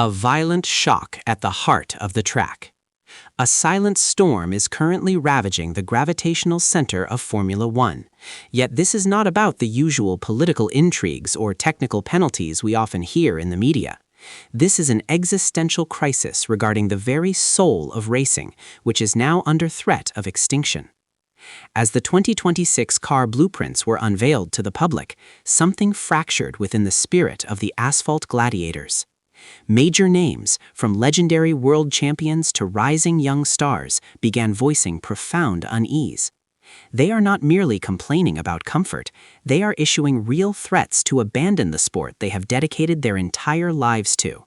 A violent shock at the heart of the track. A silent storm is currently ravaging the gravitational center of Formula One. Yet this is not about the usual political intrigues or technical penalties we often hear in the media. This is an existential crisis regarding the very soul of racing, which is now under threat of extinction. As the 2026 car blueprints were unveiled to the public, something fractured within the spirit of the asphalt gladiators. Major names, from legendary world champions to rising young stars, began voicing profound unease. They are not merely complaining about comfort, they are issuing real threats to abandon the sport they have dedicated their entire lives to.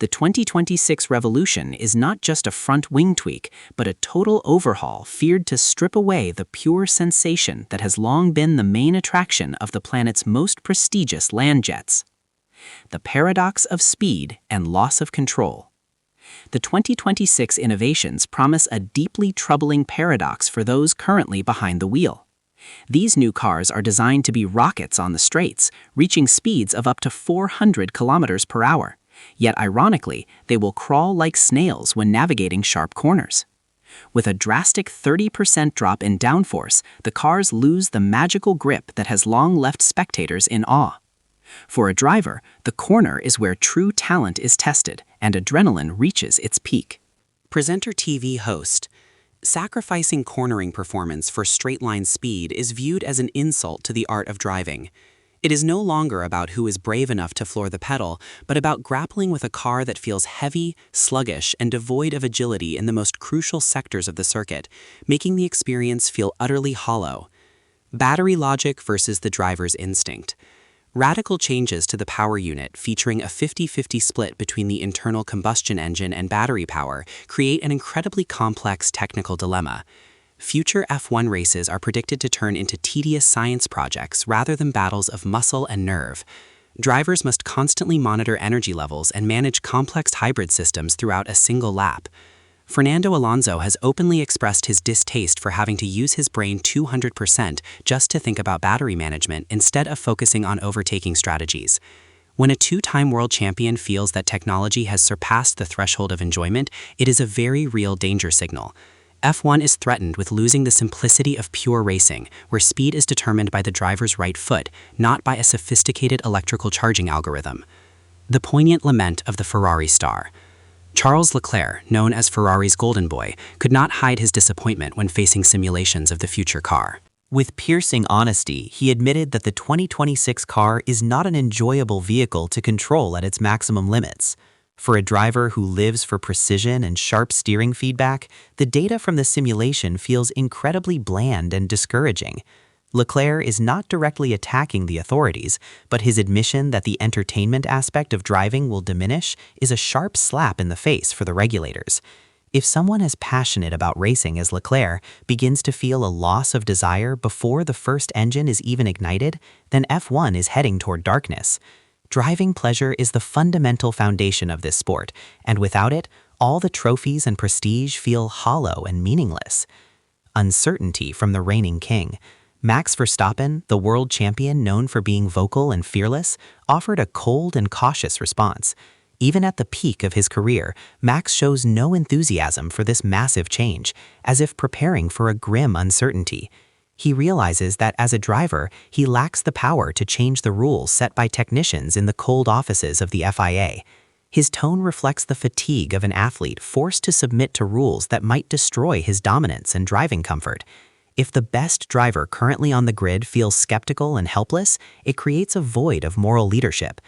The 2026 revolution is not just a front wing tweak, but a total overhaul feared to strip away the pure sensation that has long been the main attraction of the planet's most prestigious land jets. The paradox of speed and loss of control. The 2026 innovations promise a deeply troubling paradox for those currently behind the wheel. These new cars are designed to be rockets on the straights, reaching speeds of up to 400 kilometers per hour. Yet ironically, they will crawl like snails when navigating sharp corners. With a drastic 30% drop in downforce, the cars lose the magical grip that has long left spectators in awe. For a driver, the corner is where true talent is tested and adrenaline reaches its peak. Presenter TV host. Sacrificing cornering performance for straight-line speed is viewed as an insult to the art of driving. It is no longer about who is brave enough to floor the pedal, but about grappling with a car that feels heavy, sluggish, and devoid of agility in the most crucial sectors of the circuit, making the experience feel utterly hollow. Battery logic versus the driver's instinct. Radical changes to the power unit, featuring a 50-50 split between the internal combustion engine and battery power, create an incredibly complex technical dilemma. Future F1 races are predicted to turn into tedious science projects rather than battles of muscle and nerve. Drivers must constantly monitor energy levels and manage complex hybrid systems throughout a single lap. Fernando Alonso has openly expressed his distaste for having to use his brain 200% just to think about battery management instead of focusing on overtaking strategies. When a two-time world champion feels that technology has surpassed the threshold of enjoyment, it is a very real danger signal. F1 is threatened with losing the simplicity of pure racing, where speed is determined by the driver's right foot, not by a sophisticated electrical charging algorithm. The poignant lament of the Ferrari star. Charles Leclerc, known as Ferrari's golden boy, could not hide his disappointment when facing simulations of the future car. With piercing honesty, he admitted that the 2026 car is not an enjoyable vehicle to control at its maximum limits. For a driver who lives for precision and sharp steering feedback, the data from the simulation feels incredibly bland and discouraging. Leclerc is not directly attacking the authorities, but his admission that the entertainment aspect of driving will diminish is a sharp slap in the face for the regulators. If someone as passionate about racing as Leclerc begins to feel a loss of desire before the first engine is even ignited, then F1 is heading toward darkness. Driving pleasure is the fundamental foundation of this sport, and without it, all the trophies and prestige feel hollow and meaningless. Uncertainty from the reigning king. Max Verstappen, the world champion known for being vocal and fearless, offered a cold and cautious response. Even at the peak of his career, Max shows no enthusiasm for this massive change, as if preparing for a grim uncertainty. He realizes that as a driver, he lacks the power to change the rules set by technicians in the cold offices of the FIA. His tone reflects the fatigue of an athlete forced to submit to rules that might destroy his dominance and driving comfort. If the best driver currently on the grid feels skeptical and helpless, it creates a void of moral leadership.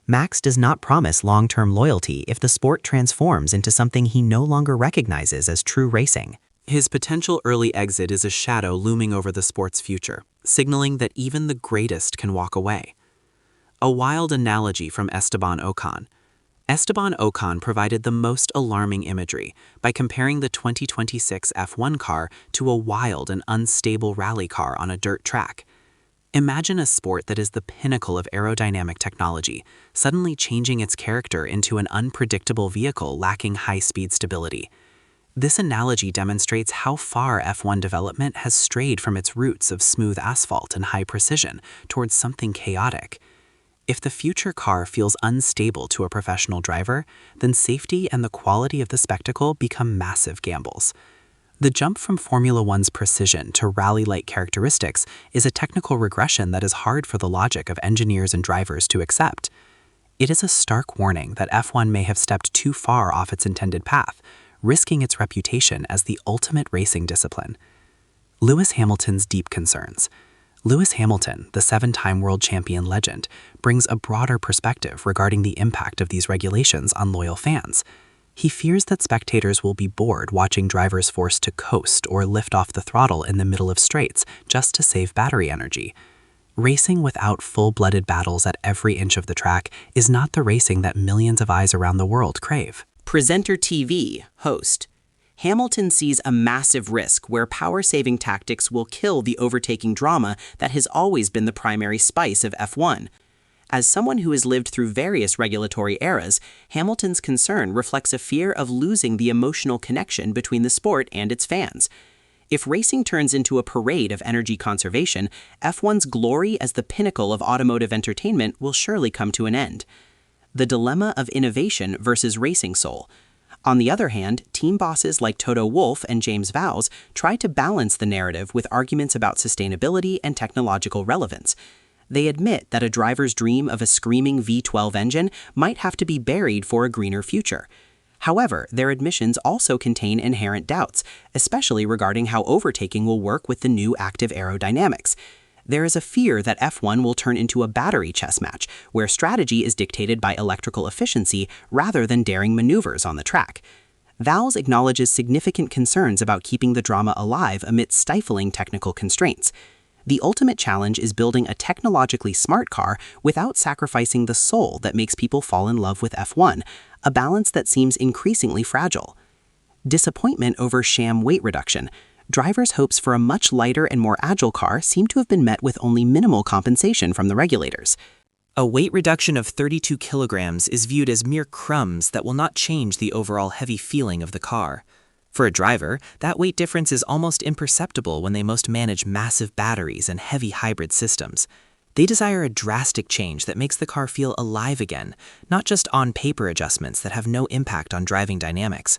Max does not promise long-term loyalty if the sport transforms into something he no longer recognizes as true racing. His potential early exit is a shadow looming over the sport's future, signaling that even the greatest can walk away. A wild analogy from Esteban Ocon. Esteban Ocon provided the most alarming imagery by comparing the 2026 F1 car to a wild and unstable rally car on a dirt track. Imagine a sport that is the pinnacle of aerodynamic technology, suddenly changing its character into an unpredictable vehicle lacking high-speed stability. This analogy demonstrates how far F1 development has strayed from its roots of smooth asphalt and high precision towards something chaotic. If the future car feels unstable to a professional driver, then safety and the quality of the spectacle become massive gambles. The jump from Formula One's precision to rally-like characteristics is a technical regression that is hard for the logic of engineers and drivers to accept. It is a stark warning that F1 may have stepped too far off its intended path, risking its reputation as the ultimate racing discipline. Lewis Hamilton's deep concerns. Lewis Hamilton, the 7-time world champion legend, brings a broader perspective regarding the impact of these regulations on loyal fans. He fears that spectators will be bored watching drivers forced to coast or lift off the throttle in the middle of straights just to save battery energy. Racing without full-blooded battles at every inch of the track is not the racing that millions of eyes around the world crave. Presenter TV, host. Hamilton sees a massive risk where power-saving tactics will kill the overtaking drama that has always been the primary spice of F1. As someone who has lived through various regulatory eras, Hamilton's concern reflects a fear of losing the emotional connection between the sport and its fans. If racing turns into a parade of energy conservation, F1's glory as the pinnacle of automotive entertainment will surely come to an end. The dilemma of innovation versus racing soul. On the other hand, team bosses like Toto Wolff and James Vowles try to balance the narrative with arguments about sustainability and technological relevance. They admit that a driver's dream of a screaming V12 engine might have to be buried for a greener future. However, their admissions also contain inherent doubts, especially regarding how overtaking will work with the new active aerodynamics. There is a fear that F1 will turn into a battery chess match, where strategy is dictated by electrical efficiency rather than daring maneuvers on the track. Vowles acknowledges significant concerns about keeping the drama alive amidst stifling technical constraints. The ultimate challenge is building a technologically smart car without sacrificing the soul that makes people fall in love with F1, a balance that seems increasingly fragile. Disappointment over sham weight reduction. Drivers' hopes for a much lighter and more agile car seem to have been met with only minimal compensation from the regulators. A weight reduction of 32 kilograms is viewed as mere crumbs that will not change the overall heavy feeling of the car. For a driver, that weight difference is almost imperceptible when they most manage massive batteries and heavy hybrid systems. They desire a drastic change that makes the car feel alive again, not just on-paper adjustments that have no impact on driving dynamics.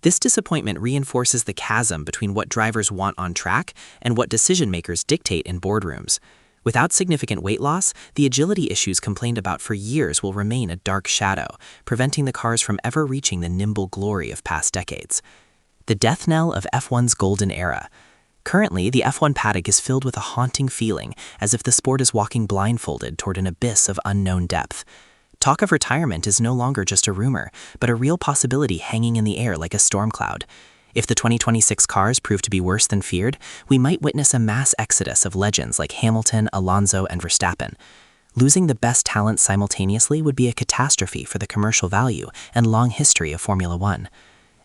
This disappointment reinforces the chasm between what drivers want on track and what decision-makers dictate in boardrooms. Without significant weight loss, the agility issues complained about for years will remain a dark shadow, preventing the cars from ever reaching the nimble glory of past decades. The death knell of F1's golden era. Currently, the F1 paddock is filled with a haunting feeling, as if the sport is walking blindfolded toward an abyss of unknown depth. Talk of retirement is no longer just a rumor, but a real possibility hanging in the air like a storm cloud. If the 2026 cars prove to be worse than feared, we might witness a mass exodus of legends like Hamilton, Alonso, and Verstappen. Losing the best talent simultaneously would be a catastrophe for the commercial value and long history of Formula One.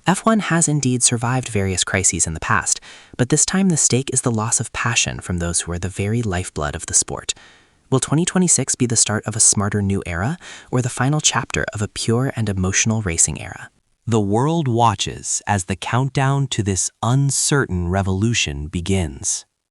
F1 has indeed survived various crises in the past, but this time the stake is the loss of passion from those who are the very lifeblood of the sport. Will 2026 be the start of a smarter new era, or the final chapter of a pure and emotional racing era? The world watches as the countdown to this uncertain revolution begins.